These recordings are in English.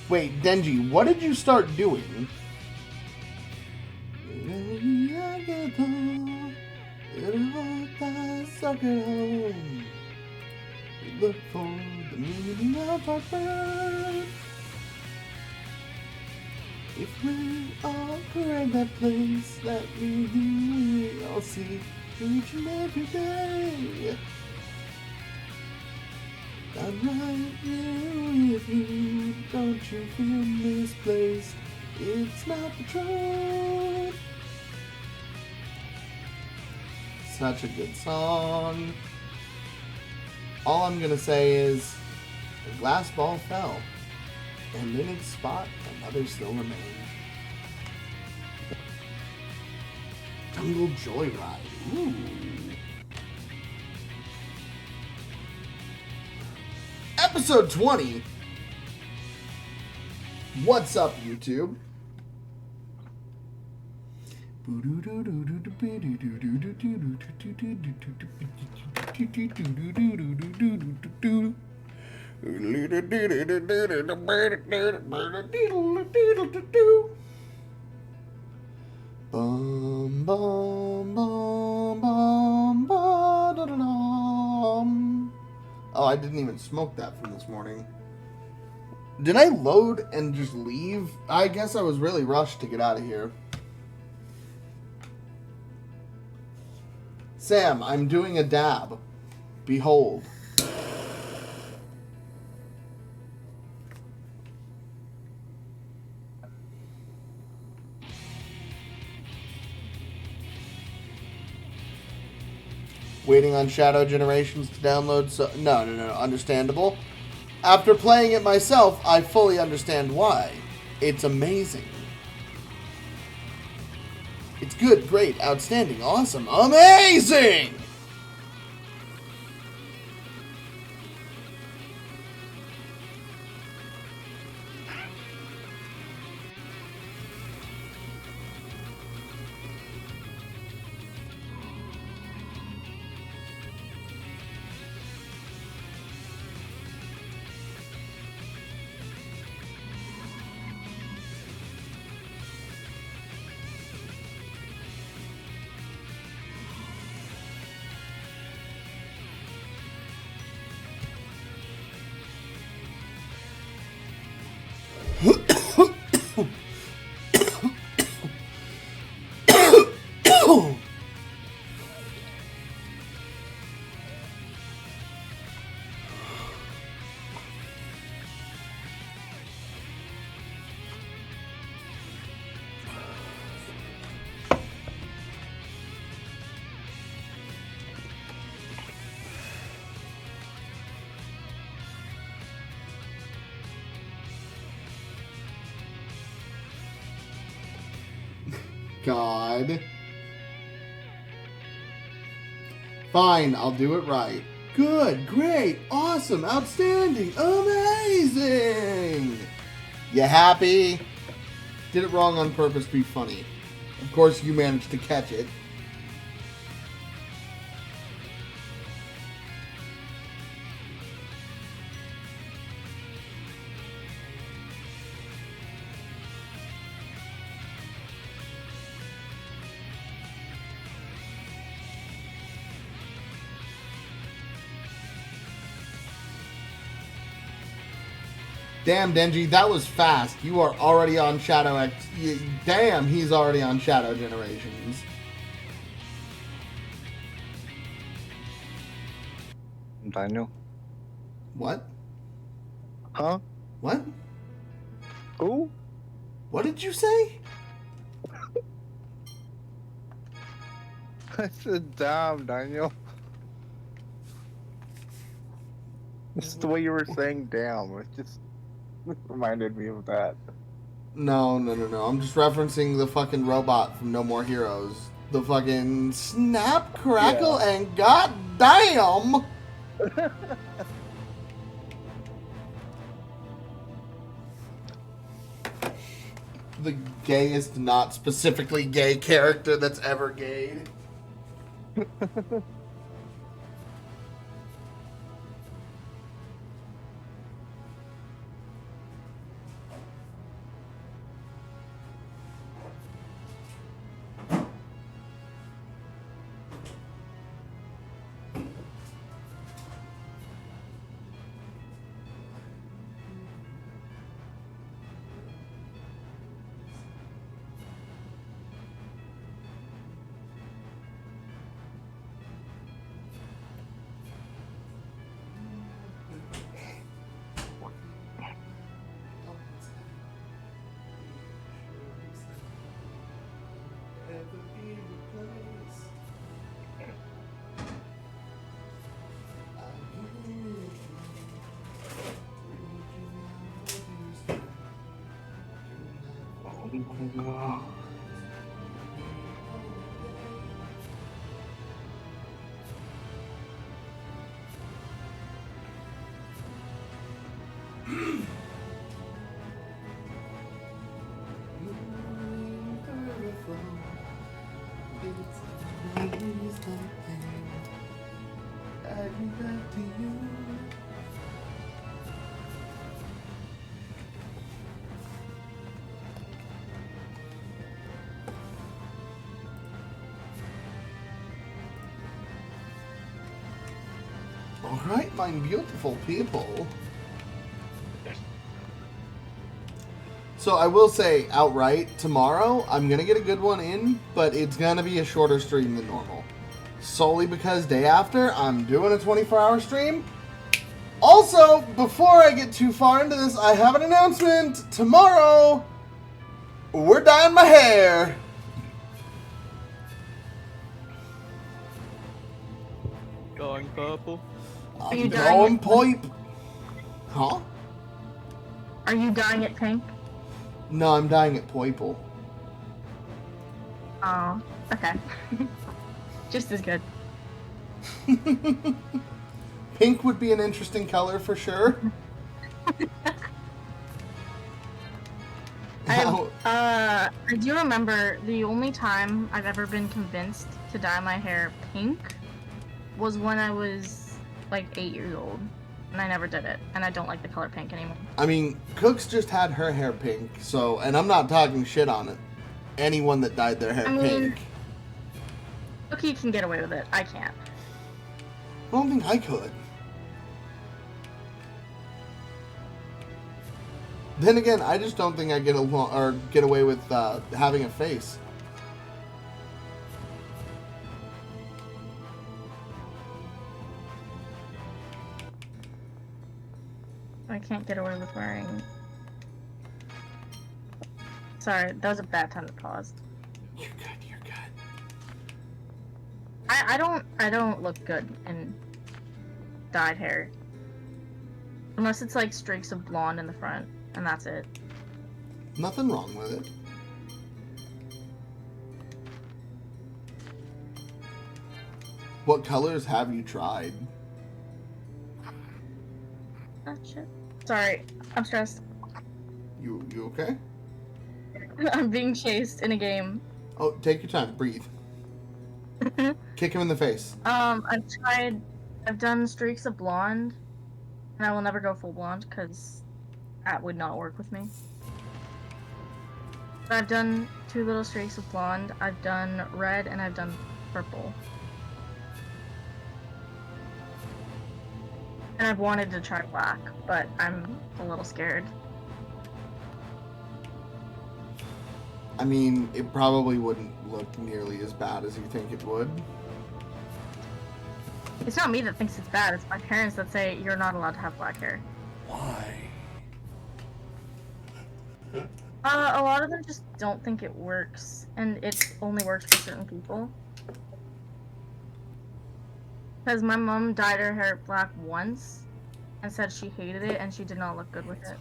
Wait, Denji, what did you start doing? Look for the meaning of our birth. If we all create that place that we all see each and every day, I'm right here with you. Don't you feel misplaced? It's not the truth. Such a good song. All I'm gonna say is, the glass ball fell, and in its spot, another still remained. Jungle Joyride. Ooh. Episode 20. What's up, YouTube? Bum, bum, bum, bum, ba-da-da-dum. Oh, I didn't even smoke that from this morning. Did I load and just leave? I guess I was really rushed to get out of here. Sam, I'm doing a dab. Behold. Waiting on Shadow Generations to download. So no, understandable. After playing it myself, I fully understand why. It's amazing. It's good, great, outstanding, awesome, amazing! God. Fine, I'll do it right. Good, great, awesome, outstanding, amazing! You happy? Did it wrong on purpose to be funny. Of course, you managed to catch it. Damn, Denji, that was fast. You are already on Shadow X. Damn, he's already on Shadow Generations. Daniel. What? Huh? What? Who? What did you say? I said damn, Daniel. It's the way you were saying damn. It just reminded me of that. No. I'm just referencing the fucking robot from No More Heroes. The fucking snap, crackle, and goddamn! The gayest, not specifically gay character that's ever gayed. No. All right, my beautiful people. So I will say outright, tomorrow I'm going to get a good one in, but it's going to be a shorter stream than normal. Solely because day after, I'm doing a 24-hour stream. Also, before I get too far into this, I have an announcement. Tomorrow, we're dyeing my hair. Going purple. Are you I'm dyeing going it? pipe. Huh? Are you dyeing it pink? No, I'm dyeing it purple. Oh, okay. Just as good. Pink would be an interesting color for sure. I do remember the only time I've ever been convinced to dye my hair pink was when I was like 8 years old, and I never did it, and I don't like the color pink anymore. I mean, Cooks just had her hair pink, so, and I'm not talking shit on it. Anyone that dyed their hair I mean- pink. Cookie can get away with it. I can't. I don't think I could. Then again, I just don't think I get along or get away with having a face. I can't get away with wearing. Sorry, that was a bad time to pause. You're good. You're good. I don't look good in dyed hair. Unless it's like streaks of blonde in the front, and that's it. Nothing wrong with it. What colors have you tried? Ah, shit. Sorry, I'm stressed. You okay? I'm being chased in a game. Oh, take your time. Breathe. Kick him in the face. I've done streaks of blonde, and I will never go full blonde because that would not work with me. But I've done 2 little streaks of blonde, I've done red, and I've done purple. And I've wanted to try black, but I'm a little scared. I mean, it probably wouldn't look nearly as bad as you think it would. It's not me that thinks it's bad, it's my parents that say you're not allowed to have black hair. Why? A lot of them just don't think it works, and it only works for certain people. Because my mom dyed her hair black once, and said she hated it, and she did not look good with it.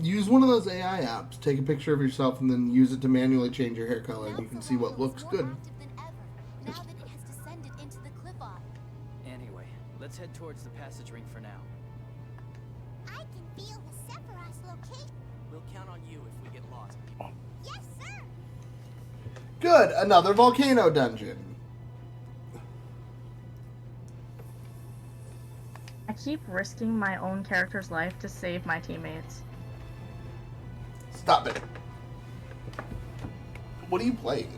Use one of those AI apps. Take a picture of yourself and then use it to manually change your hair color, and you can see what looks good. Anyway, let's head towards the passage ring for now. I can feel the Sephiroth's location. We'll count on you if we get lost. Yes, sir. Good, another volcano dungeon. I keep risking my own character's life to save my teammates. Stop it. What are you playing?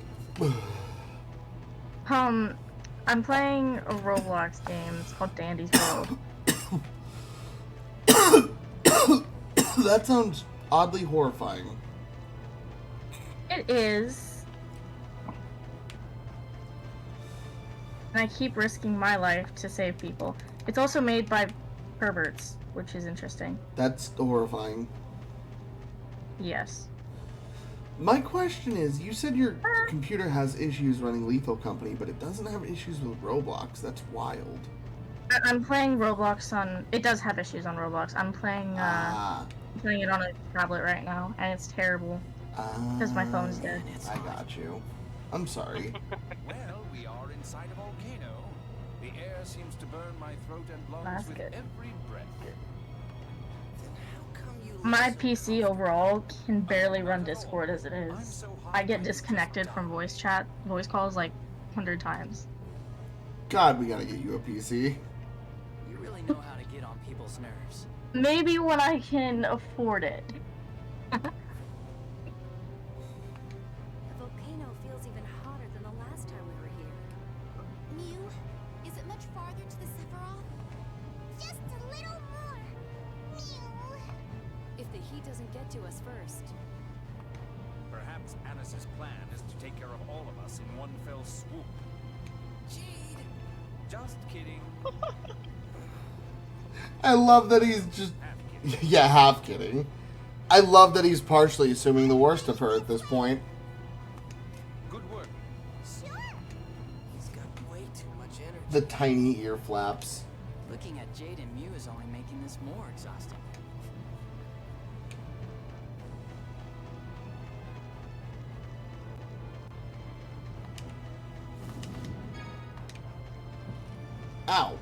I'm playing a Roblox game. It's called Dandy's World. That sounds oddly horrifying. It is. And I keep risking my life to save people. It's also made by perverts, which is interesting. That's horrifying. Yes. My question is, you said your computer has issues running Lethal Company, but it doesn't have issues with Roblox. That's wild. I'm playing Roblox on. It does have issues on Roblox. I'm playing playing it on a tablet right now, and it's terrible because my phone's dead. I got you. I'm sorry. Well, we are inside a volcano. The air seems to burn my throat and lungs That's with good. every breath. Then how come you My look so PC overall can barely run Discord as it I'm is. so I get hungry, disconnected just from voice calls like 100 times. God, we gotta get you a PC. You really know how to get on people's nerves. Maybe when I can afford it. The volcano feels even hotter than the last time we were here. Mew, is it much farther to the Sephiroth? Just a little more. Mew. If the heat doesn't get to us first. Perhaps Annis's plan is to take care of all of us in one fell swoop. Jade! Just kidding. I love that he's just Half kidding. yeah, half kidding. I love that he's partially assuming the worst of her at this point. Good work. Sure. He's got way too much energy. The tiny ear flaps. Looking at Jade and Mew is only making this more exhausting. Ow.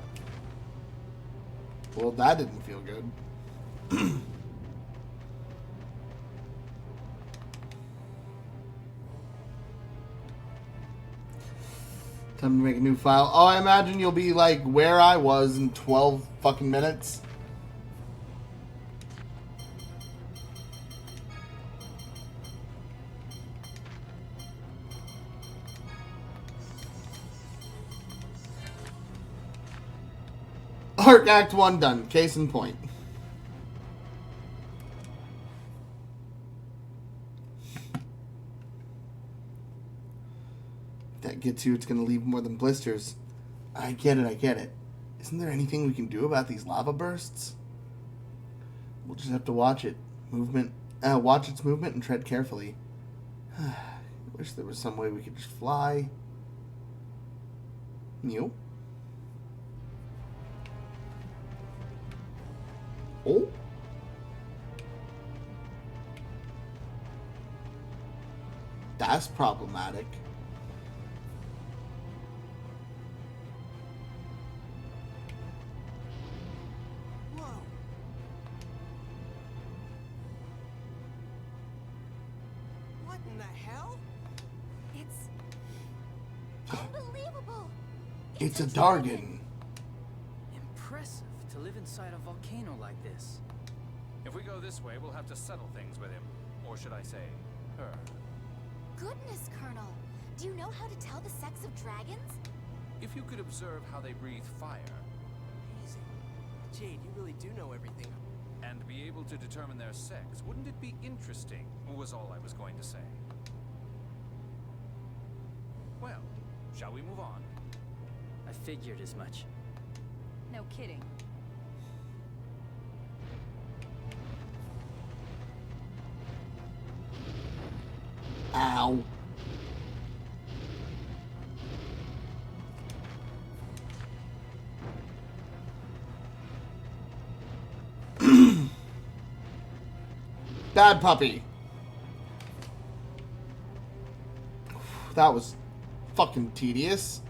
Well, that didn't feel good. Time to make a new file. Oh, I imagine you'll be like where I was in 12 fucking minutes. Arc Act 1 done. Case in point. If that gets you, it's going to leave more than blisters. I get it. Isn't there anything we can do about these lava bursts? We'll just have to watch it. Watch its movement and tread carefully. I wish there was some way we could just fly. Mew? Oh? That's problematic. Whoa! What in the hell? It's unbelievable. It's a Dargon. Impressive to live inside a volcano like this. If we go this way, we'll have to settle things with him. Or should I say, her. Goodness, Colonel. Do you know how to tell the sex of dragons? If you could observe how they breathe fire, Amazing. Jade, you really do know everything. and be able to determine their sex, wouldn't it be interesting? Was all I was going to say. Well, shall we move on? I figured as much. No kidding. Ow. Bad puppy. That was fucking tedious.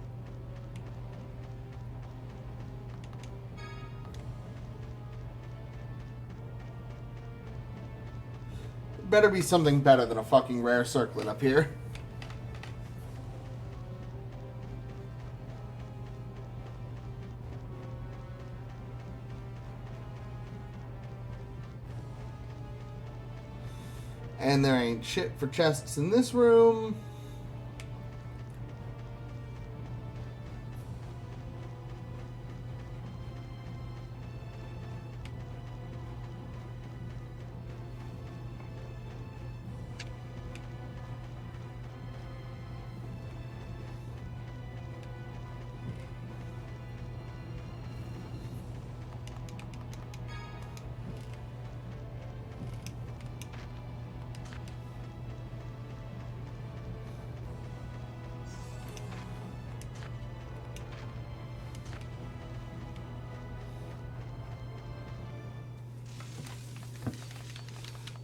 Better be something better than a fucking rare circlet up here. And there ain't shit for chests in this room.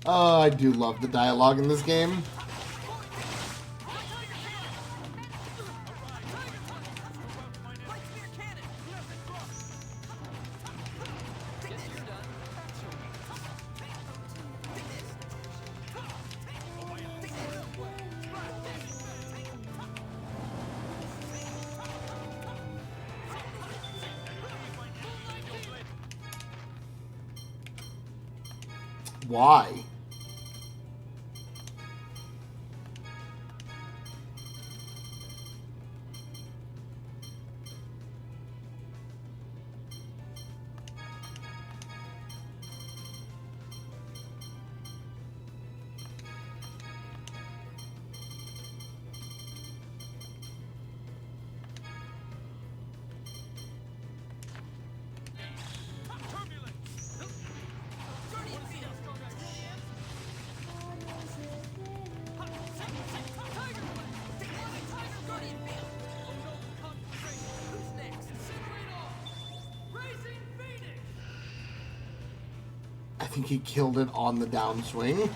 Oh, I do love the dialogue in this game. Why? I think he killed it on the downswing.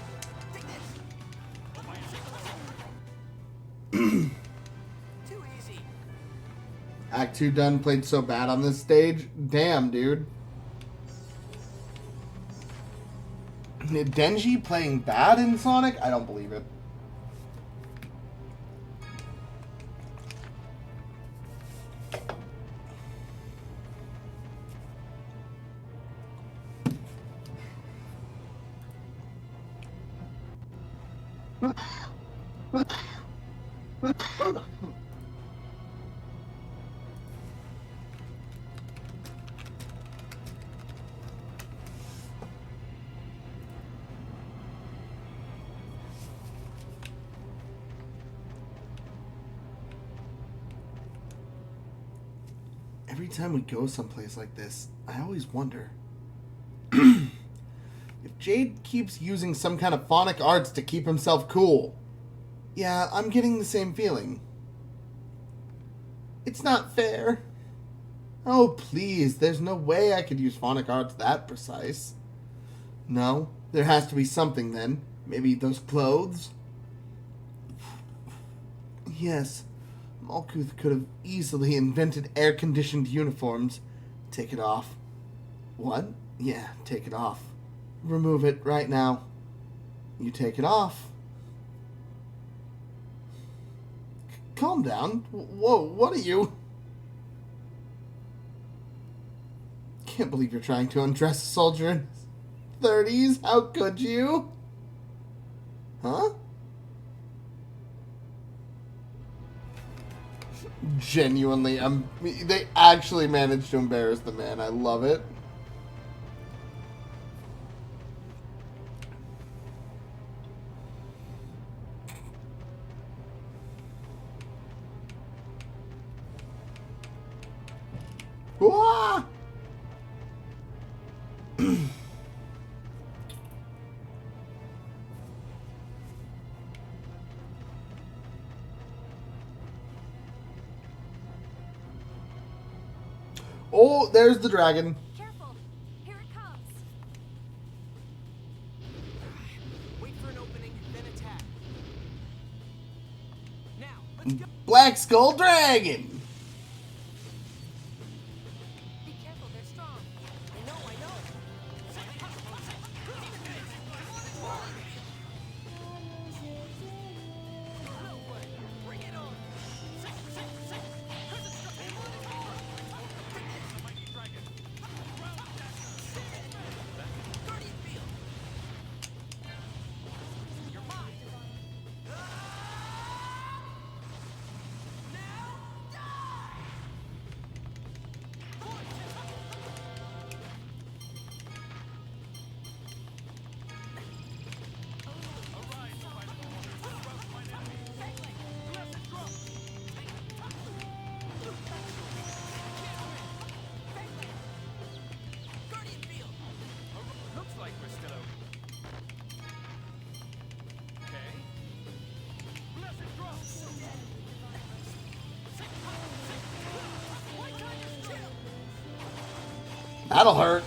Act 2 done, played so bad on this stage. Damn, dude. Denji playing bad in Sonic? I don't believe it. Every time we go someplace like this, I always wonder if Jade keeps using some kind of phonic arts to keep himself cool. Yeah, I'm getting the same feeling. It's not fair. Oh, please, there's no way I could use phonic arts that precise. No, there has to be something then. Maybe those clothes? Yes, Malkuth could have easily invented air-conditioned uniforms. Take it off. What? Yeah, take it off. Remove it right now. You take it off. Calm down. Whoa, what are you? Can't believe you're trying to undress a soldier in his 30s. How could you? Huh? Genuinely, they actually managed to embarrass the man. I love it. Wah! Oh, there's the dragon. Careful! Here it comes! Wait for an opening, then attack. Now, let's go. Black Skull Dragon. Be careful, they're strong. I know. Bring it on. Guardian Field. You're mine. Guardian Field. Looks like we're still open. Okay. Blessed drop. That'll hurt.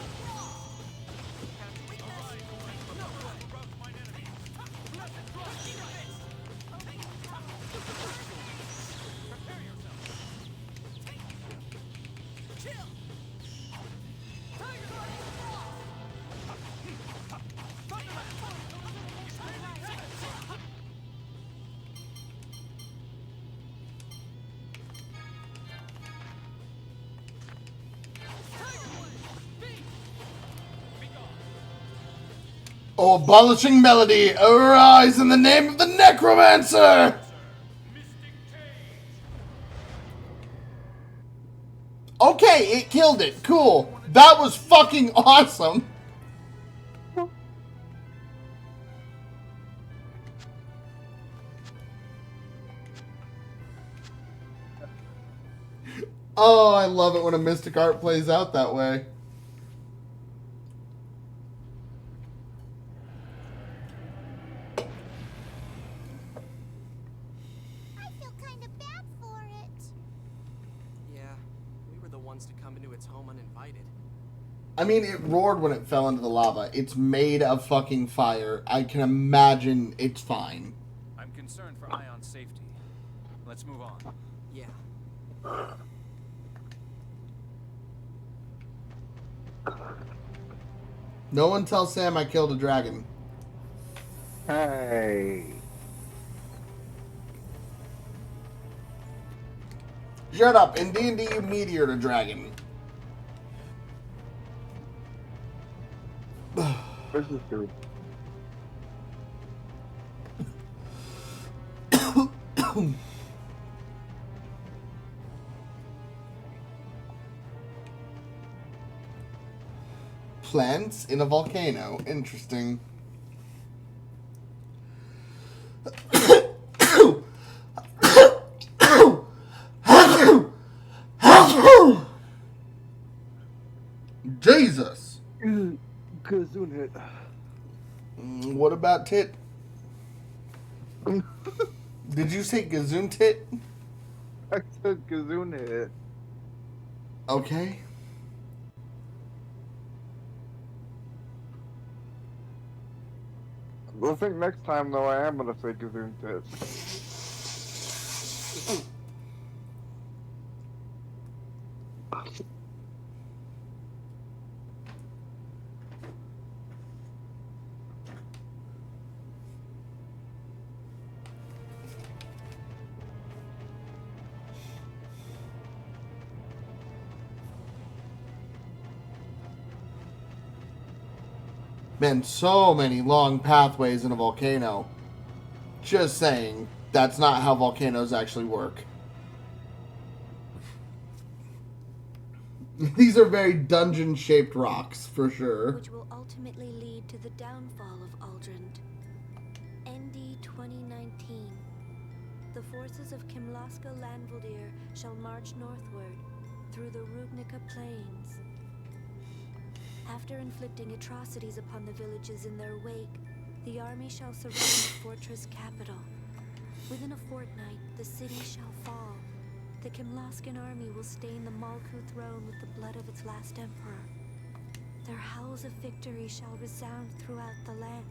Oh, abolishing melody, arise in the name of the necromancer! Okay, it killed it. Cool. That was fucking awesome. Oh, I love it when a Mystic Art plays out that way. I feel kind of bad for it. Yeah, we were the ones to come into its home uninvited. I mean, it roared when it fell into the lava. It's made of fucking fire. I can imagine it's fine. I'm concerned for Ion's safety. Let's move on. Yeah. No one tell Sam I killed a dragon. Hey. Shut up. In D&D, you meteored a dragon. This is true. Plants in a volcano. Interesting. Jesus. Gazoon hit. What about tit? Did you say gazoon tit? I said Gazoon hit. Okay. I think next time though I am gonna say Gazoon hit. Man, so many long pathways in a volcano. Just saying, that's not how volcanoes actually work. These are very dungeon-shaped rocks, for sure. Which will ultimately lead to the downfall of Aldrand. ND 2019. The forces of Kimlaska Landvaldir shall march northward through the Rubnica Plains. After inflicting atrocities upon the villages in their wake, the army shall surround the fortress capital. Within a fortnight, the city shall fall. The Kimlaskan army will stain the Malkuth throne with the blood of its last emperor. Their howls of victory shall resound throughout the land.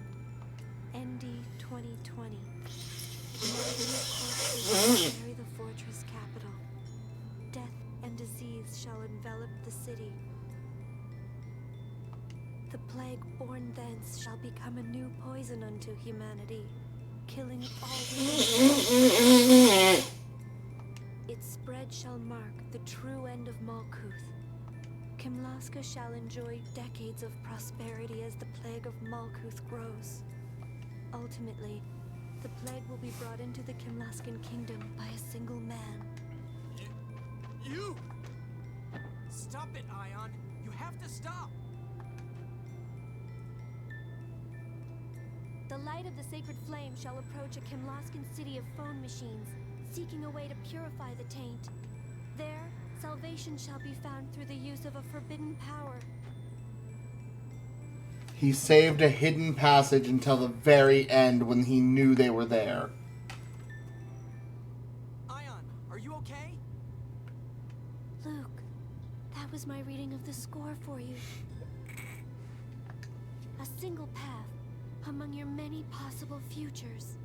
ND 2020. Northern corpses shall carry the fortress capital. Death and disease shall envelop the city. The plague born thence shall become a new poison unto humanity, killing all its spread shall mark the true end of Malkuth. Kimlaska shall enjoy decades of prosperity as the plague of Malkuth grows. Ultimately, the plague will be brought into the Kimlaskan kingdom by a single man. You! Stop it, Ion! You have to stop! The light of the sacred flame shall approach a Kimlaskan city of phone machines, seeking a way to purify the taint. There, salvation shall be found through the use of a forbidden power. He saved a hidden passage until the very end when he knew they were there. Ion, are you okay? Luke, that was my reading of the score for you. A single path among your many possible futures.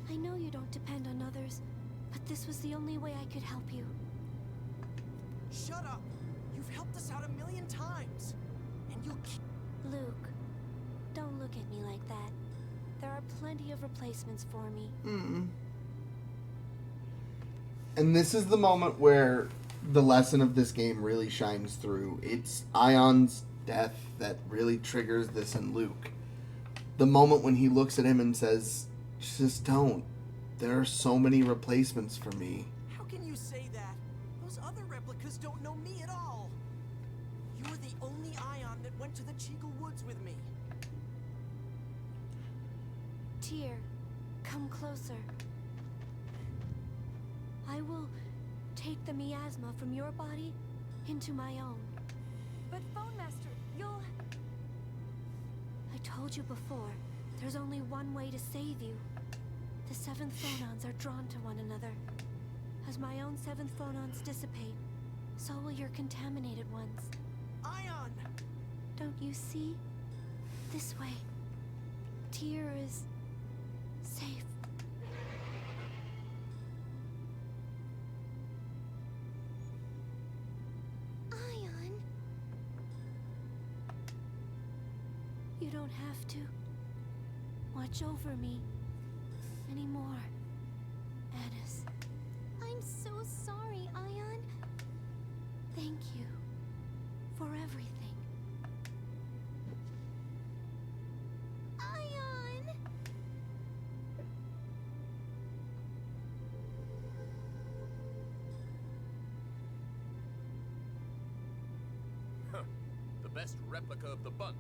I know you don't depend on others, but this was the only way I could help you. Shut up! You've helped us out 1,000,000 times! And you'll keep... Luke, don't look at me like that. There are plenty of replacements for me. And this is the moment where the lesson of this game really shines through. It's Ion's death that really triggers this in Luke. the moment when he looks at him and says, just don't. There are so many replacements for me. How can you say that? Those other replicas don't know me at all. You were the only Ion that went to the Chigal Woods with me. Tyr, come closer. I will take the miasma from your body into my own. But Phone Master, you'll... I told you before, there's only one way to save you. The seventh phonons are drawn to one another. As my own seventh phonons dissipate, so will your contaminated ones. Ion! Don't you see? This way. Tyr is safe. Ion? You don't have to watch over me anymore, Anis. I'm so sorry, Ion. Thank you for everything. Ion! The best replica of the bunch,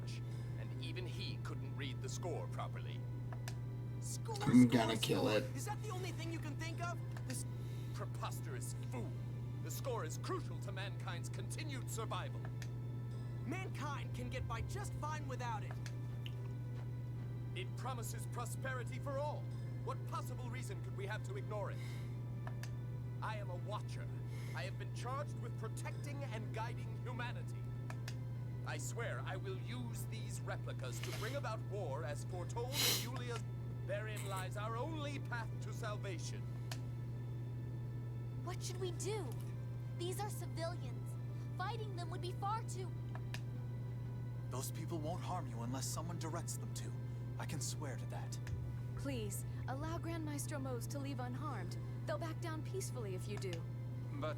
and even he couldn't read the score properly. Score, I'm score, gonna kill score. it. Is that the only thing you can think of? This Preposterous fool. The score is crucial to mankind's continued survival. mankind can get by just fine without it. It promises prosperity for all. What possible reason could we have to ignore it? I am a watcher. I have been charged with protecting and guiding humanity. I swear I will use these replicas to bring about war as foretold in Yulia's... Therein lies our only path to salvation. What should we do? These are civilians. Fighting them would be far too... Those people won't harm you unless someone directs them to. I can swear to that. Please, allow Grand Maestro Mose to leave unharmed. They'll back down peacefully if you do. But...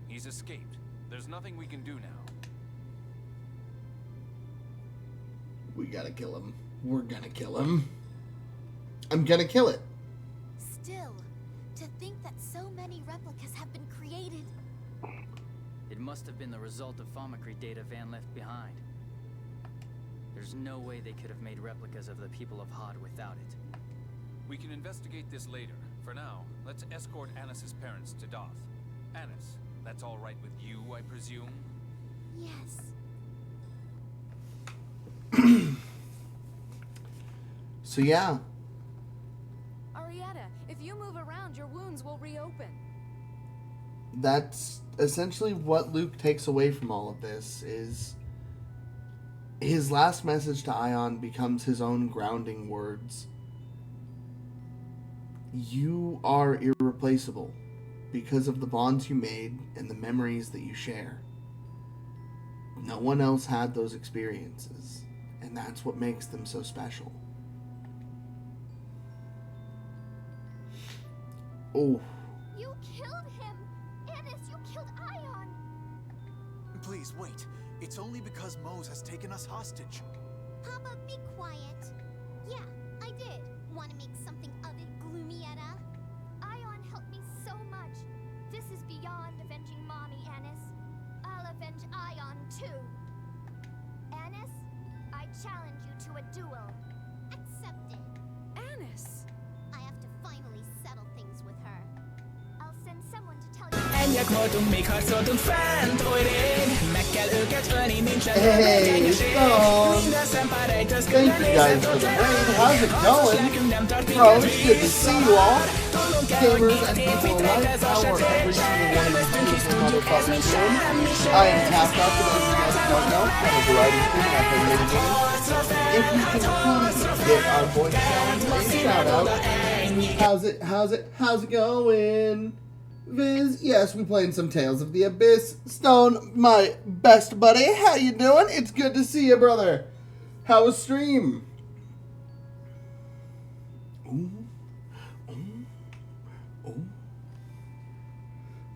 he's escaped. There's nothing we can do now. We gotta kill him. We're gonna kill him. I'm gonna kill it. Still, to think that so many replicas have been created... It must have been the result of Thaumacrine data Van left behind. There's no way they could have made replicas of the people of Hod without it. We can investigate this later. For now, let's escort Anis's parents to Doth. Anis, that's all right with you, I presume? Yes. So yeah, Arietta, if you move around, your wounds will reopen. that's essentially what Luke takes away from all of this, is his last message to Ion becomes his own grounding words. You are irreplaceable because of the bonds you made and the memories that you share. No one else had those experiences, and that's what makes them so special. Oh. You killed him! Anis, you killed Ion! Please, wait. It's only because Mose has taken us hostage. Papa, be quiet. Yeah, I did. Want to make something of it, Gloomietta? Ion helped me so much. This is beyond avenging Mommy, Anis. I'll avenge Ion, too. Anis, I challenge you to a duel. Accepted. Anis! I have to finally settle things with her. I'll send someone to tell you... Ennyiek voltunk, még harcoltunk fent oly rég. Meg kell őket ölni, nincs Hey, Stone! Minden szempár rejtőz Thank you guys for the raid. How's it going? Bro, it's good to see you all. Gamers and people alike, how are every single one of you beautiful motherfuckers doing? I am Tapped Up, for those of you guys who don't know, I'm a variety stream I've been made games. If you can please get our boy Stone a shout out. How's it going? Viz, yes, we playing some Tales of the Abyss. Stone, my best buddy, how you doing? It's good to see you, brother. How was stream? Ooh.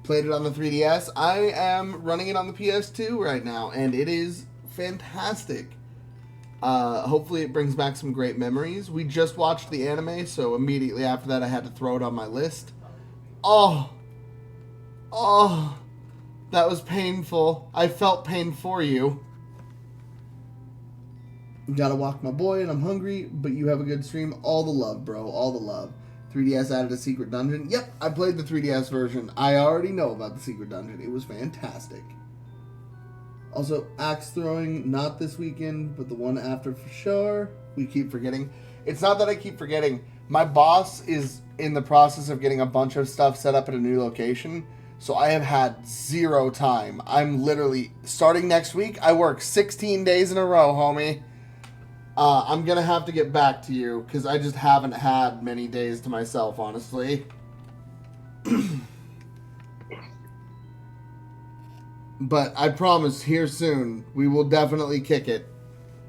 Played it on the 3DS. I am running it on the PS2 right now, and it is fantastic. Hopefully it brings back some great memories. We just watched the anime, so immediately after that I had to throw it on my list. Oh, that was painful. I felt pain for you. Gotta walk my boy, and I'm hungry, but you have a good stream. All the love, bro. All the love. 3DS added a secret dungeon. Yep, I played the 3DS version. I already know about the secret dungeon. It was fantastic. Also, axe throwing, not this weekend, but the one after for sure. We keep forgetting. It's not that I keep forgetting. My boss is in the process of getting a bunch of stuff set up at a new location, so I have had zero time. I'm literally, starting next week, I work 16 days in a row, homie. I'm going to have to get back to you, because I just haven't had many days to myself, honestly. But I promise, here soon, we will definitely kick it.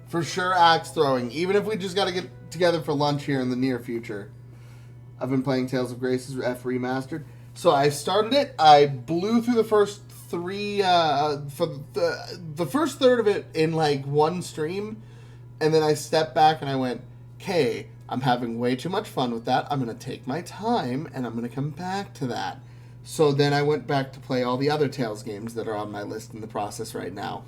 For sure, axe throwing. Even if we just got to get together for lunch here in the near future. I've been playing Tales of Graces F Remastered. So I started it. I blew through the first three, for the first third of it in like one stream. And then I stepped back and I went, okay, I'm having way too much fun with that. I'm going to take my time and I'm going to come back to that. So then I went back to play all the other Tales games that are on my list in the process right now.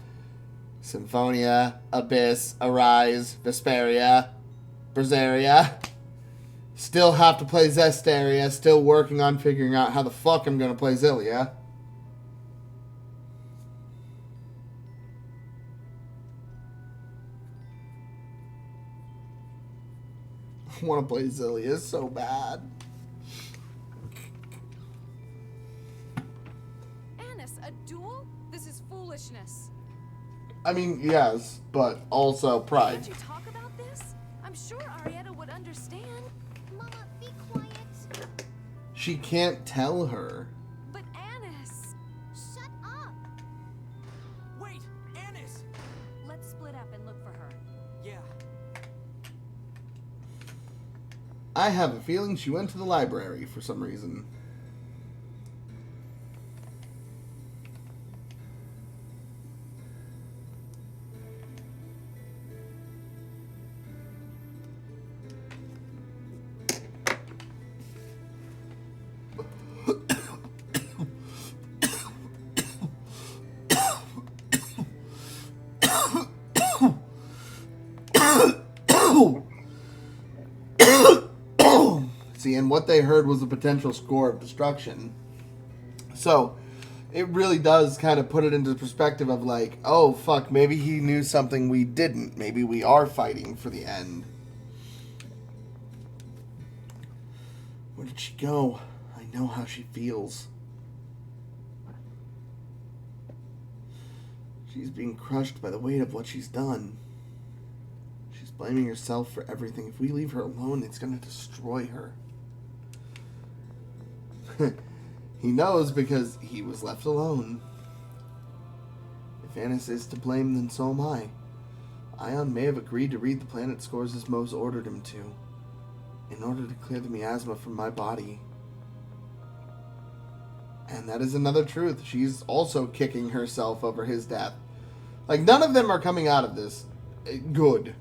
Symphonia, Abyss, Arise, Vesperia, Berseria. Still have to play Zestiria. Still working on figuring out how the fuck I'm going to play Xillia. I want to play Xillia so bad. A duel? This is foolishness. I mean, yes, but also pride. Can't you talk about this? I'm sure Arietta would understand. Mama, be quiet. She can't tell her. But Annis. Shut up. Wait, Annis. Let's split up and look for her. Yeah. I have a feeling she went to the library for some reason. See, and what they heard was a potential score of destruction. So, it really does kind of put it into perspective of like, oh, fuck, maybe he knew something we didn't. Maybe we are fighting for the end. Where did she go? I know how she feels. She's being crushed by the weight of what she's done. She's blaming herself for everything. If we leave her alone, it's going to destroy her. He knows because he was left alone. If Annis is to blame, then so am I. Ion may have agreed to read the planet scores as Mose ordered him to, in order to clear the miasma from my body. And that is another truth. She's also kicking herself over his death. Like, none of them are coming out of this good.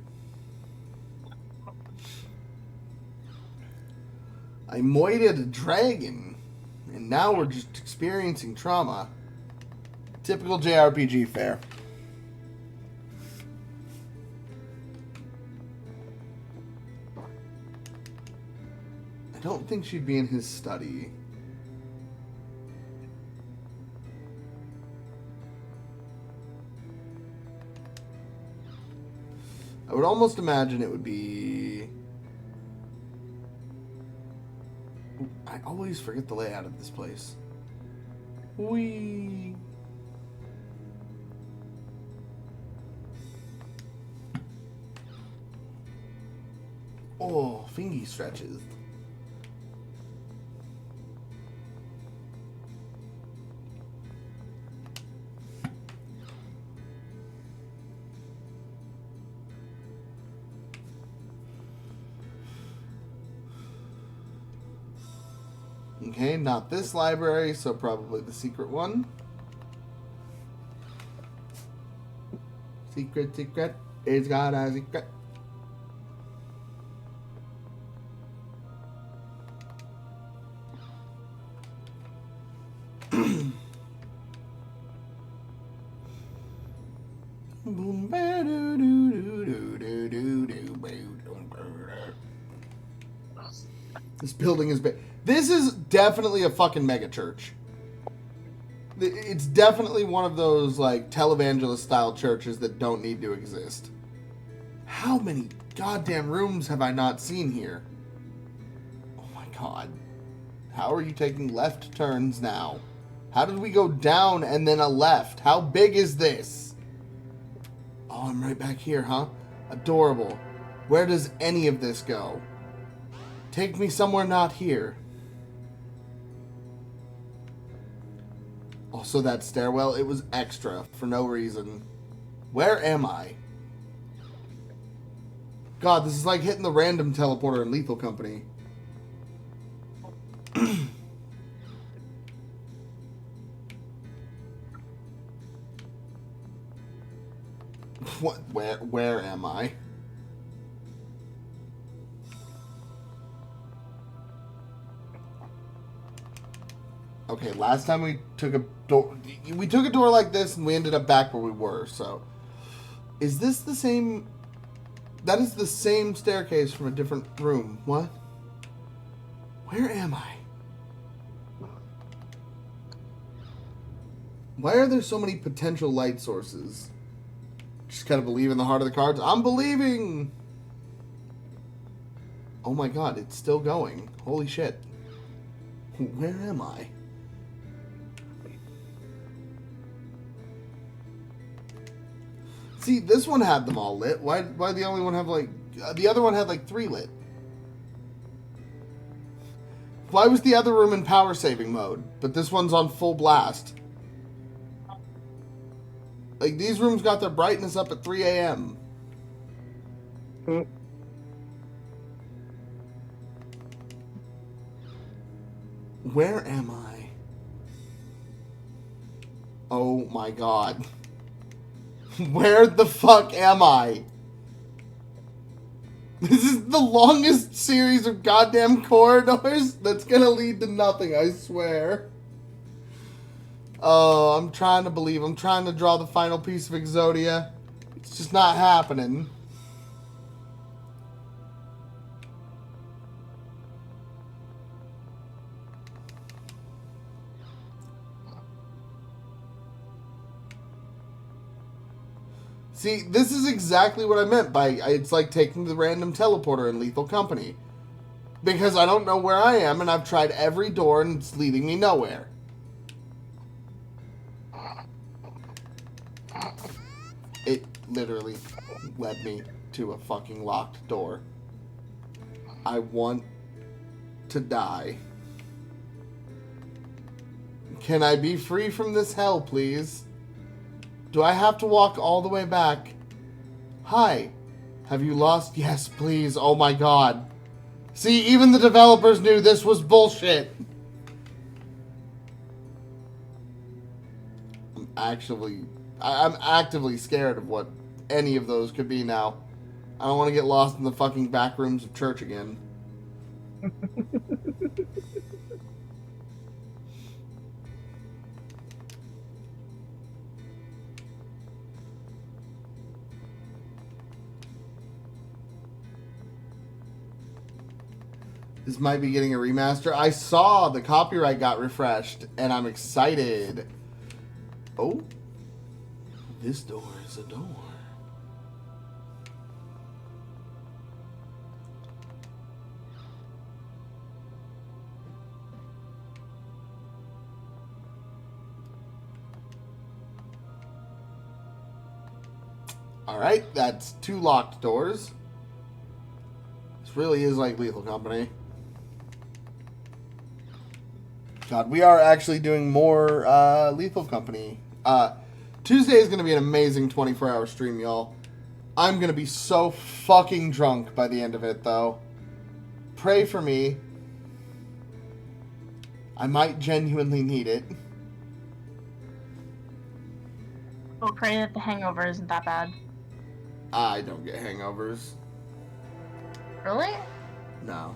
I moited a dragon, and now we're just experiencing trauma. Typical JRPG fare. I don't think she'd be in his study. I would almost imagine it would be... I always forget the layout of this place. Whee! Oh, fingy stretches. Okay, not this library, so probably the secret one. Secret, secret. It's got a secret. This building is big. This is definitely a fucking mega church. It's definitely one of those like televangelist style churches that don't need to exist. How many goddamn rooms have I not seen here? Oh my god. How are you taking left turns now? How did we go down and then a left? How big is this? Oh, I'm right back here, huh? Adorable. Where does any of this go? Take me somewhere not here. Also, that stairwell, it was extra for no reason. Where am I? God, this is like hitting the random teleporter in Lethal Company. What? Where am I? Okay, last time we took a door like this and we ended up back where we were, so. Is this the same? That is the same staircase from a different room. What? Where am I? Why are there so many potential light sources? Just gotta believe in the heart of the cards. I'm believing! Oh my god, it's still going. Holy shit. Where am I? See, this one had them all lit. Why the only one have like... the other one had like 3 lit. Why was the other room in power saving mode, but this one's on full blast? Like, these rooms got their brightness up at 3 a.m. Where am I? Oh my god. Where the fuck am I? This is the longest series of goddamn corridors that's gonna lead to nothing, I swear. Oh, I'm trying to believe. I'm trying to draw the final piece of Exodia. It's just not happening. See, this is exactly what I meant by it's like taking the random teleporter in Lethal Company. Because I don't know where I am, and I've tried every door, and it's leading me nowhere. It literally led me to a fucking locked door. I want to die. Can I be free from this hell, please? Do I have to walk all the way back? Hi. Have you lost? Yes, please. Oh my god. See, even the developers knew this was bullshit. I'm actively scared of what any of those could be now. I don't want to get lost in the fucking back rooms of church again. This might be getting a remaster. I saw the copyright got refreshed, and I'm excited. Oh. This door is a door. Alright, that's 2 locked doors. This really is like Lethal Company. God, we are actually doing more Lethal Company. Tuesday is going to be an amazing 24-hour stream, y'all. I'm going to be so fucking drunk by the end of it, though. Pray for me. I might genuinely need it. We'll pray that the hangover isn't that bad. I don't get hangovers. Really? No.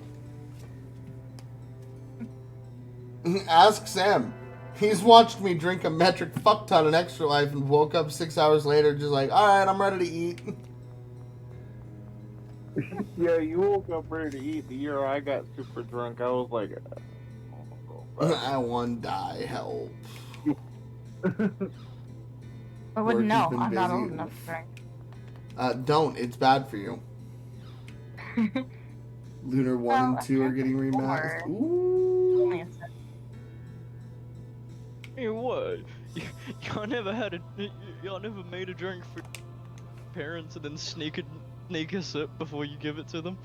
Ask Sam. He's watched me drink a metric fuck ton of Extra Life and woke up 6 hours later just like, alright, I'm ready to eat. Yeah, you woke up ready to eat. The year I got super drunk, I was like, I want to die, help. I Work wouldn't has know. been I'm not busy. old enough to drink. Don't. It's bad for you. Lunar 1 and 2 are getting remastered. Ooh. Only a sip. Hey, what? Y'all never y'all never made a drink for parents and then sneak a sip before you give it to them?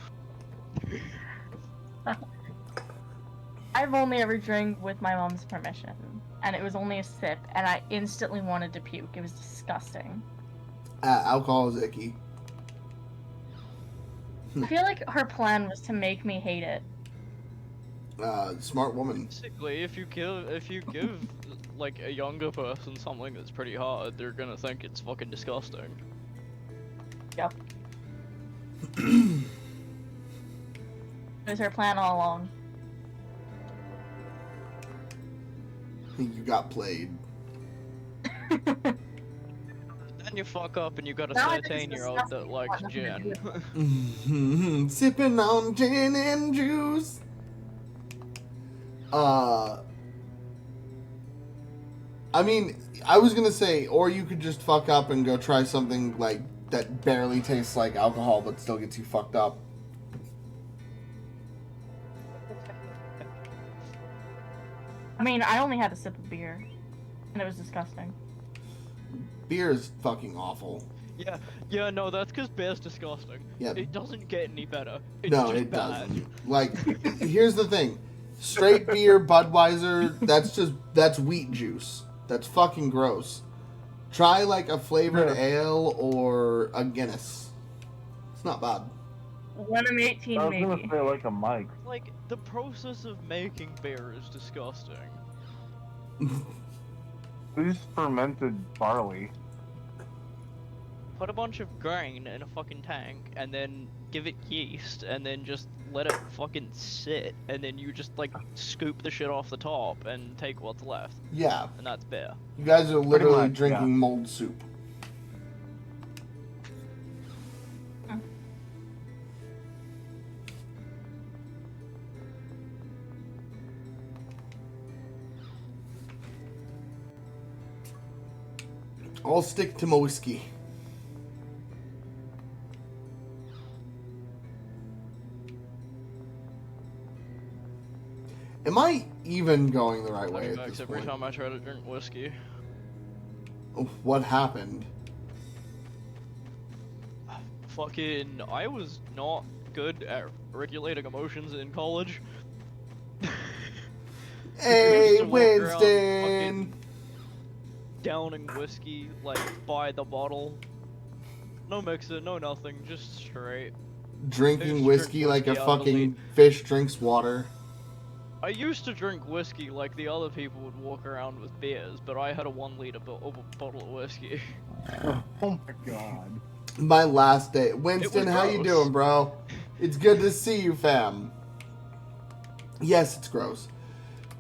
I've only ever drank with my mom's permission, and it was only a sip, and I instantly wanted to puke. It was disgusting. Alcohol is icky. I feel like her plan was to make me hate it. Smart woman. Basically, if you give like a younger person something that's pretty hard, they're gonna think it's fucking disgusting. Yep. It was her plan all along. You got played. Then you fuck up and you got a Now I think it's 13-year-old that disgusting. likes Nothing to do gin. with Sipping on gin and juice. I mean, I was gonna say, or you could just fuck up and go try something like that barely tastes like alcohol but still gets you fucked up. I mean, I only had a sip of beer, and it was disgusting. Beer is fucking awful. Yeah, no, that's because beer's disgusting. Yeah. It doesn't get any better. It's No, just it bad. doesn't. Like, here's the thing. Straight beer, Budweiser, that's wheat juice. That's fucking gross. Try like a flavored ale or a Guinness. It's not bad. When I'm 18, I was maybe. gonna say like a mic. Like, the process of making beer is disgusting. Use fermented barley. Put a bunch of grain in a fucking tank, and then give it yeast, and then just let it fucking sit, and then you just, like, scoop the shit off the top and take what's left. Yeah. And that's beer. You guys are literally much, drinking yeah. mold soup. I'll stick to my whiskey. Am I even going the right way at this Every point? time I try to drink whiskey. What happened? Fucking, I was not good at regulating emotions in college. Hey, Used to walk around Winston! Downing whiskey, like, by the bottle. No mixer, no nothing, just straight. Drinking Just whiskey drink like a whiskey out of the fucking lead. fish drinks water. I used to drink whiskey like the other people would walk around with beers, but I had a 1 liter bottle of whiskey. Oh my god. My last day. Winston, how you gross. doing, bro? It's good to see you, fam. Yes, it's gross.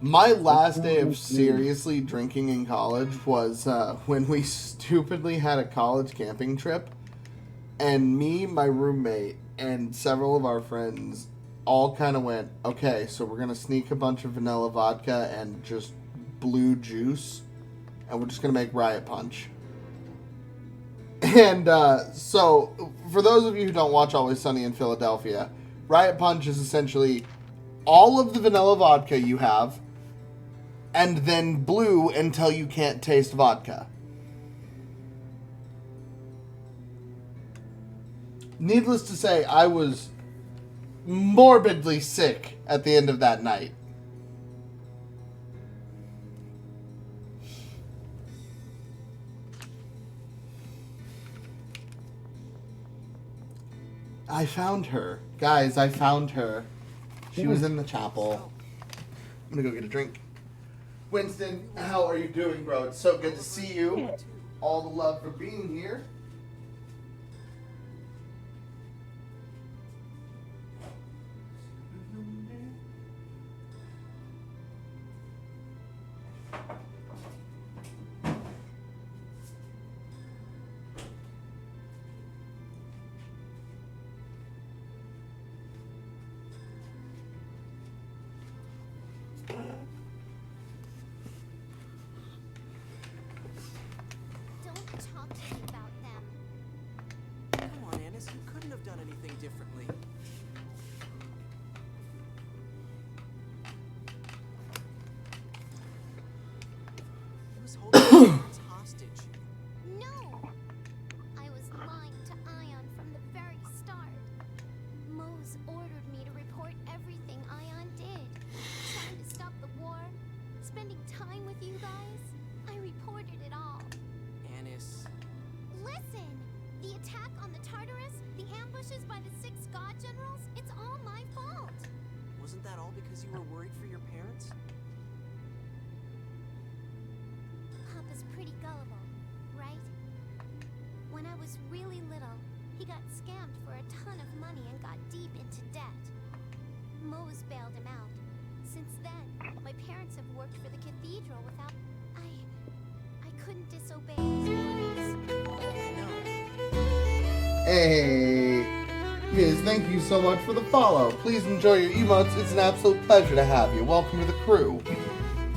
My last day of seriously drinking in college was when we stupidly had a college camping trip, and me, my roommate, and several of our friends all kind of went, okay, so we're going to sneak a bunch of vanilla vodka and just blue juice, and we're just going to make Riot Punch. And so, for those of you who don't watch Always Sunny in Philadelphia, Riot Punch is essentially all of the vanilla vodka you have, and then blue until you can't taste vodka. Needless to say, I was morbidly sick at the end of that night. I found her. Guys, I found her. She was in the chapel. I'm gonna go get a drink. Winston, how are you doing, bro? It's so good to see you. All the love for being here. everything differently. He was holding his parents hostage. No! I was lying to Ion from the very start. Mose ordered me to report everything Ion did. Trying to stop the war, spending time with you guys. I reported it all. Annis. Listen! The attack on the Tartarus, the ambushes by the 6 god generals, it's all my fault! Wasn't that all because you were worried for your parents? Papa's pretty gullible, right? When I was really little, he got scammed for a ton of money and got deep into debt. Mose bailed him out. Since then, my parents have worked for the cathedral without... I couldn't disobey his orders. Hey, Viz, thank you so much for the follow. Please enjoy your emotes. It's an absolute pleasure to have you. Welcome to the crew.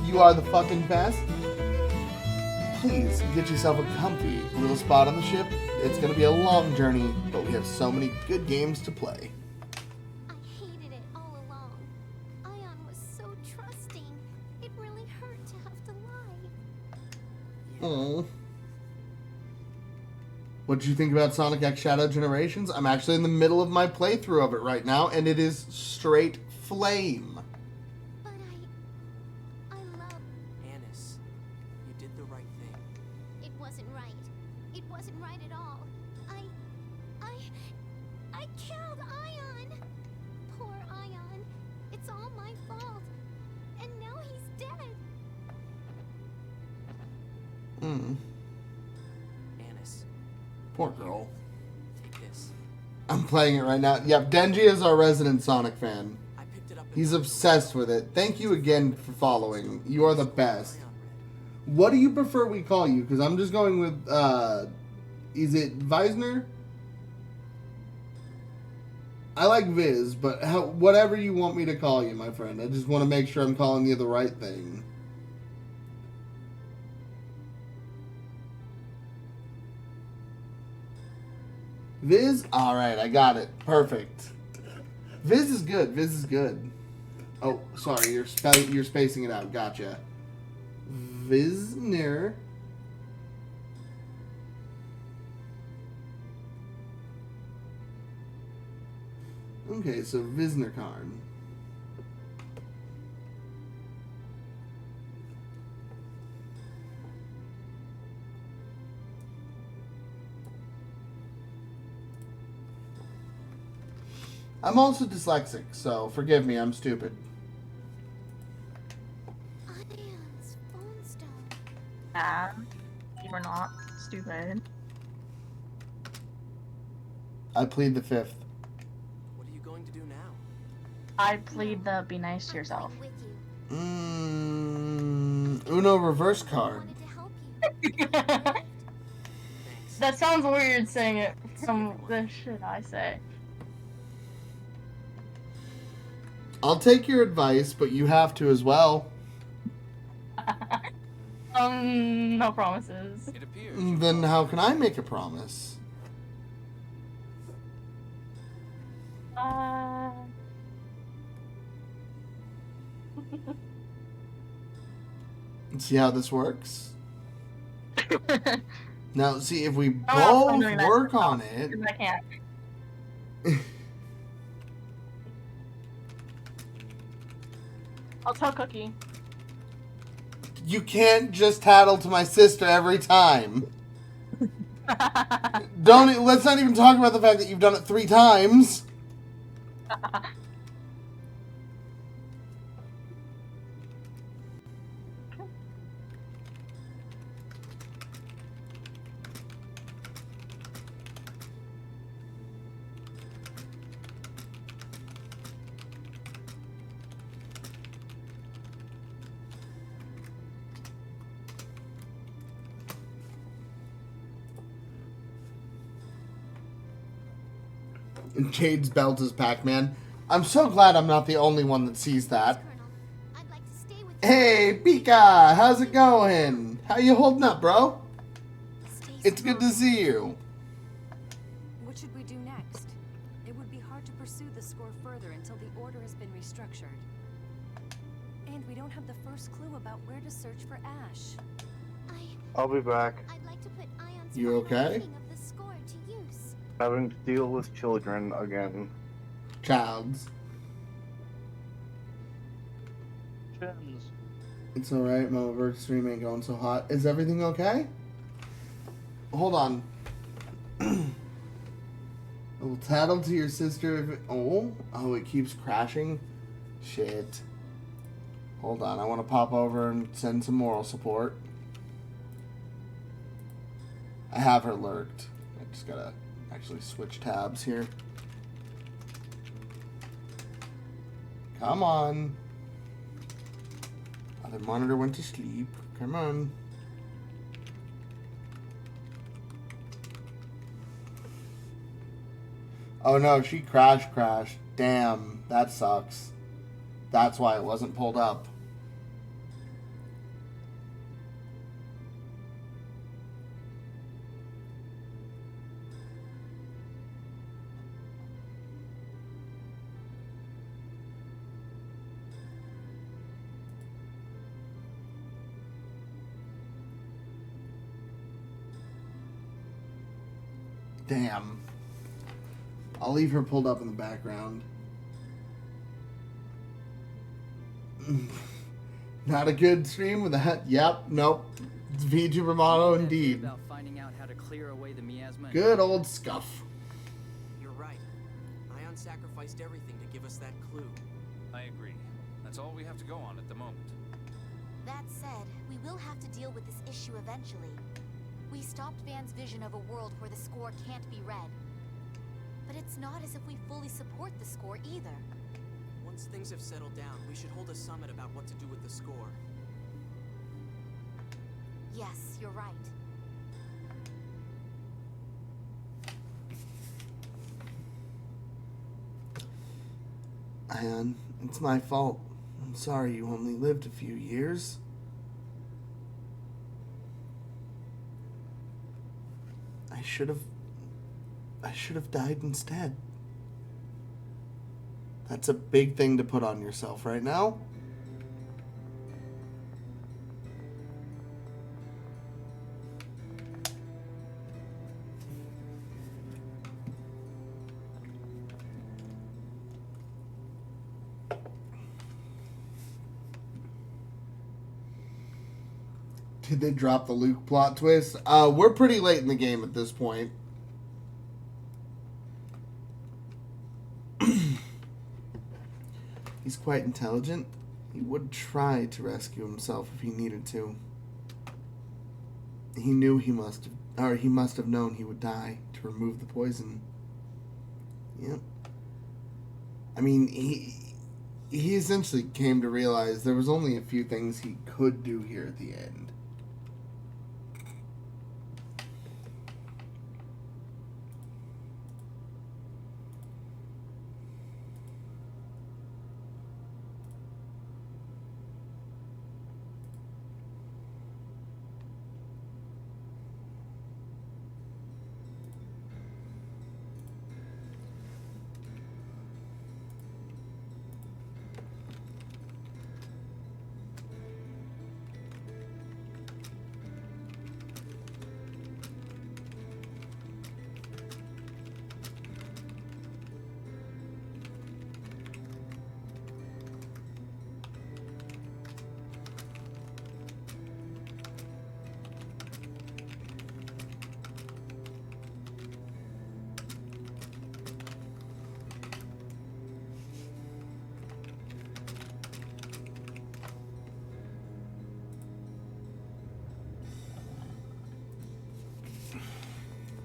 You are the fucking best. Please get yourself a comfy little spot on the ship. It's going to be a long journey, but we have so many good games to play. I hated it all along. Ion was so trusting. It really hurt to have to lie. Aww. What did you think about Sonic X Shadow Generations? I'm actually in the middle of my playthrough of it right now, and it is straight flame. But I love... Annis, you did the right thing. It wasn't right. It wasn't right at all. I killed Ion! Poor Ion. It's all my fault. And now he's dead. Annis, Poor girl. take this. I'm playing it right now. Yep, Denji is our resident Sonic fan. I picked it up. He's obsessed with it. Thank you again for following. You are the best. What do you prefer we call you? Because I'm just going with, is it Weisner? I like Viz, but whatever you want me to call you, my friend. I just want to make sure I'm calling you the right thing. Viz? Alright, I got it. Perfect. Viz is good. Viz is good. Oh, sorry, you're spacing it out. Gotcha. Visner. Okay, so Visnerkarn. I'm also dyslexic, so forgive me, I'm stupid. Ion's phone stone. You were not stupid. I plead the fifth. What are you going to do now? I plead the be nice to yourself. With you. Uno reverse card. Wanted to help you. That sounds weird saying it from the shit I say. I'll take your advice, but you have to as well. No promises. It appears. Then how can I make a promise? See how this works? Now, see, if we both work on it... I can't. I'll tell Cookie. You can't just tattle to my sister every time. Let's not even talk about the fact that you've done it 3 times. And Jade's belt is Pac-Man. I'm so glad I'm not the only one that sees that. I'd like to stay with you. Hey, Pika! How's it going? How you holding up, bro? Stay It's good to see you. What should we do next? It would be hard to pursue the score further until the order has been restructured. And we don't have the first clue about where to search for Ash. I'll be back. I'd like to put Ion's You okay? reading of the score to use. Having to deal with children again. Childs. Chins. It's alright, my overt stream ain't going so hot. Is everything okay? Hold on. A little tattle to your sister if it... Oh, it keeps crashing? Shit. Hold on, I want to pop over and send some moral support. I have her lurked. I just gotta actually switch tabs here. Come on. Other monitor went to sleep. Come on. Oh no, she crashed. Damn, that sucks. That's why it wasn't pulled up. Damn. I'll leave her pulled up in the background. Not a good stream with that. Yep, nope. It's VTuber Mono indeed. About finding out how to clear away the miasma. Good old scuff. You're right. Ion sacrificed everything to give us that clue. I agree. That's all we have to go on at the moment. That said, we will have to deal with this issue eventually. We stopped Van's vision of a world where the score can't be read. But it's not as if we fully support the score either. Once things have settled down, we should hold a summit about what to do with the score. Yes, you're right. Ion, it's my fault. I'm sorry you only lived a few years. I should have died instead. That's a big thing to put on yourself right now. Did they drop the Luke plot twist? We're pretty late in the game at this point. He's quite intelligent. He would try to rescue himself if he needed to. He knew he must have known he would die to remove the poison. Yep. I mean, he essentially came to realize there was only a few things he could do here at the end.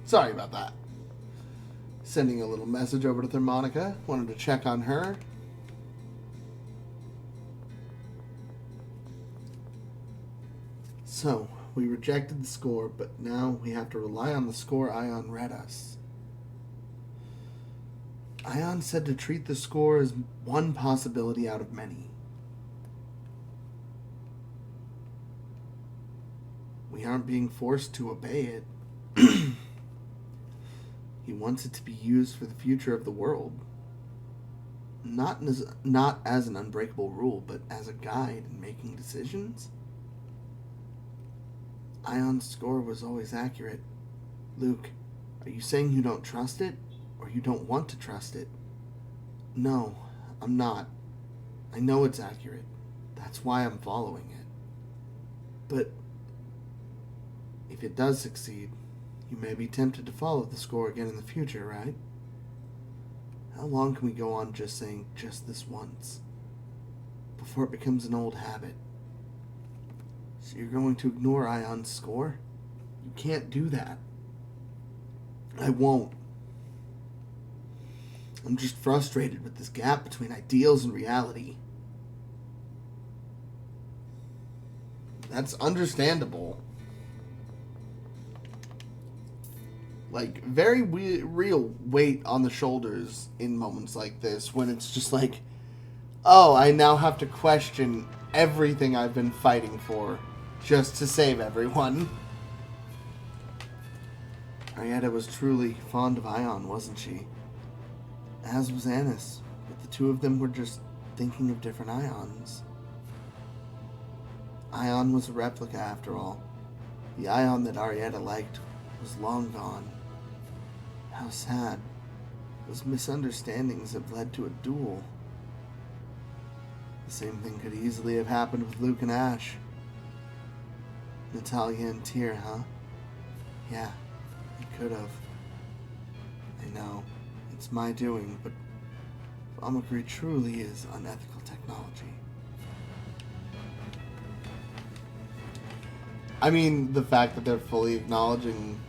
Sorry about that. Sending a little message over to Thermonica. Wanted to check on her. So, we rejected the score, but now we have to rely on the score Ion read us. Ion said to treat the score as one possibility out of many. We aren't being forced to obey it. He wants it to be used for the future of the world. Not as an unbreakable rule, but as a guide in making decisions. Ion's score was always accurate. Luke, are you saying you don't trust it, or you don't want to trust it? No, I'm not. I know it's accurate. That's why I'm following it. But if it does succeed, you may be tempted to follow the score again in the future, right? How long can we go on just saying just this once before it becomes an old habit? So you're going to ignore Ion's score? You can't do that. I won't. I'm just frustrated with this gap between ideals and reality. That's understandable. Like, very real weight on the shoulders in moments like this, when it's just like, oh, I now have to question everything I've been fighting for just to save everyone. Arietta was truly fond of Ion, wasn't she? As was Annis, but the two of them were just thinking of different Ions. Ion was a replica, after all. The Ion that Arietta liked was long gone. How sad. Those misunderstandings have led to a duel. The same thing could easily have happened with Luke and Ash. Natalia and Tyr, huh? Yeah, it could have. I know, it's my doing, but Fomicry truly is unethical technology. I mean, the fact that they're fully acknowledging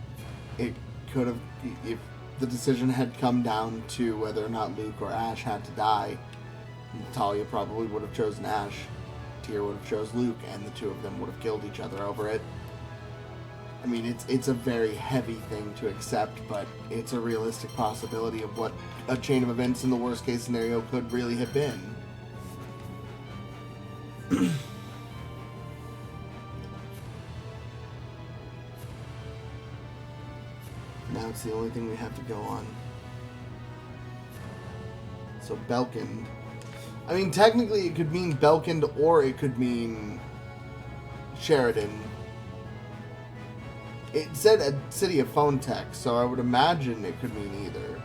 it could have, if the decision had come down to whether or not Luke or Ash had to die, Natalia probably would have chosen Ash, Tyr would have chose Luke, and the two of them would have killed each other over it. I mean, it's a very heavy thing to accept, but it's a realistic possibility of what a chain of events in the worst case scenario could really have been. Now it's the only thing we have to go on. So Belkind. I mean, technically it could mean Belkind or it could mean Sheridan. It said a city of phone tech, so I would imagine it could mean either.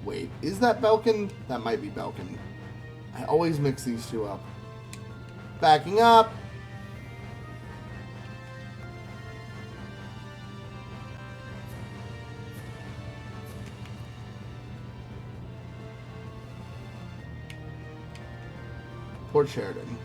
Wait, is that Belkind? That might be Belkind. I always mix these two up. Backing up. Port Sheridan.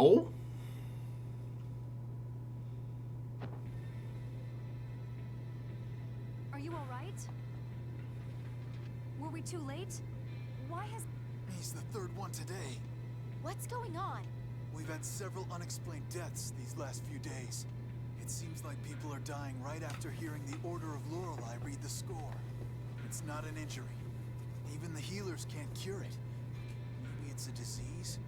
Oh? Are you alright? Were we too late? Why has... He's the third one today. What's going on? We've had several unexplained deaths these last few days. It seems like people are dying right after hearing the Order of Lorelei read the score. It's not an injury. Even the healers can't cure it. Maybe it's a disease?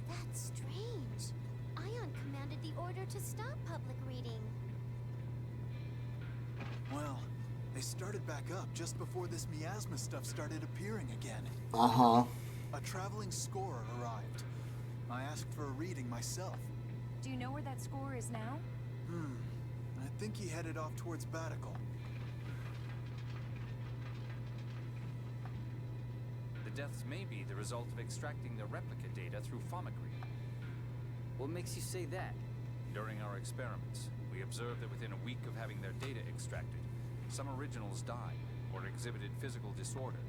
That's strange. Ion commanded the order to stop public reading. Well, they started back up just before this miasma stuff started appearing again. Uh-huh. A traveling scorer arrived. I asked for a reading myself. Do you know where that score is now? I think he headed off towards Batical. The deaths may be the result of extracting the replica data through Fomicry. What makes you say that? During our experiments, we observed that within a week of having their data extracted, some originals died or exhibited physical disorder.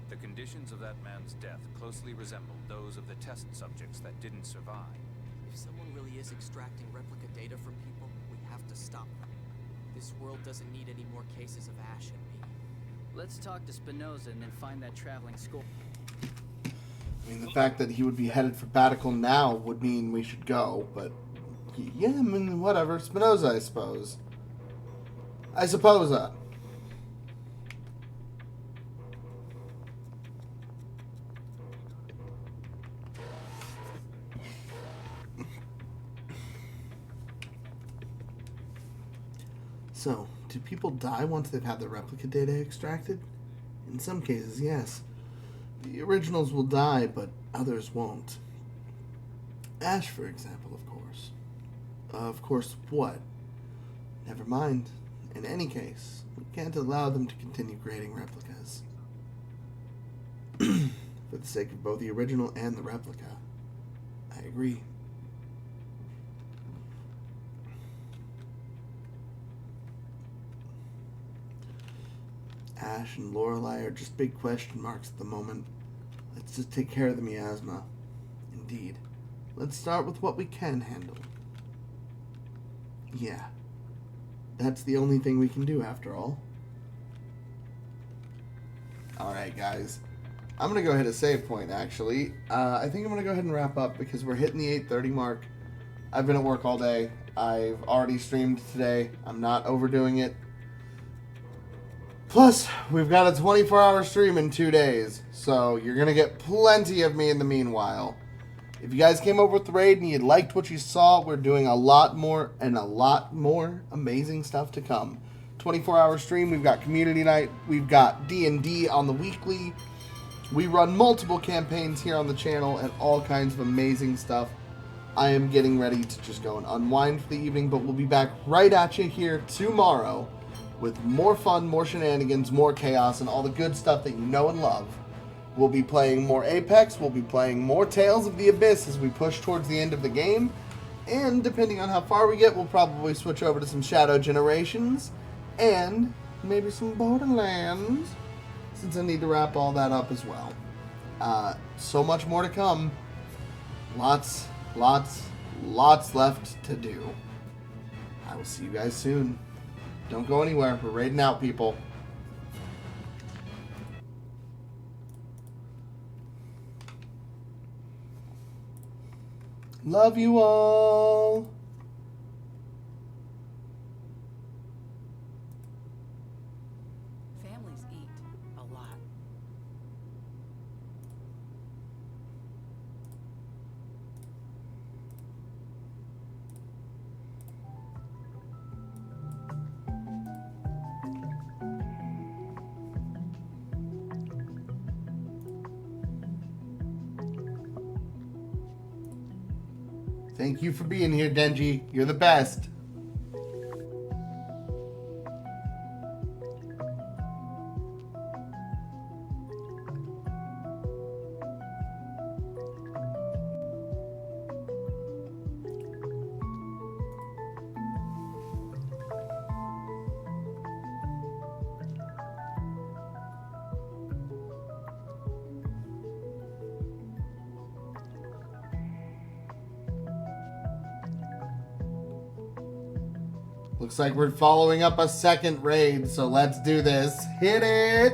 The conditions of that man's death closely resembled those of the test subjects that didn't survive. If someone really is extracting replica data from people, we have to stop them. This world doesn't need any more cases of Ash and me. Let's talk to Spinoza and then find that traveling score. I mean, the fact that he would be headed for Batical now would mean we should go, but yeah, I mean, whatever. Spinoza, I suppose. I suppose. So, do people die once they've had the replica data extracted? In some cases, yes. The originals will die, but others won't. Ash, for example, of course. Of course, what? Never mind. In any case, we can't allow them to continue creating replicas. For the sake of both the original and the replica. I agree. Ash and Lorelei are just big question marks at the moment. Let's just take care of the miasma. Indeed. Let's start with what we can handle. Yeah. That's the only thing we can do, after all. Alright, guys. I'm going to go ahead and save point, actually. I think I'm going to go ahead and wrap up because we're hitting the 8:30 mark. I've been at work all day. I've already streamed today. I'm not overdoing it. Plus, we've got a 24-hour stream in 2 days, so you're going to get plenty of me in the meanwhile. If you guys came over with the raid and you liked what you saw, we're doing a lot more and a lot more amazing stuff to come. 24-hour stream, we've got community night, we've got D&D on the weekly. We run multiple campaigns here on the channel and all kinds of amazing stuff. I am getting ready to just go and unwind for the evening, but we'll be back right at you here tomorrow with more fun, more shenanigans, more chaos, and all the good stuff that you know and love. We'll be playing more Apex, we'll be playing more Tales of the Abyss as we push towards the end of the game, and depending on how far we get, we'll probably switch over to some Shadow Generations, and maybe some Borderlands, since I need to wrap all that up as well. So much more to come. Lots left to do. I will see you guys soon. Don't go anywhere. We're raiding out, people. Love you all. Families eat a lot. Thank you for being here, Denji. You're the best. Looks like we're following up a second raid, so let's do this. Hit it!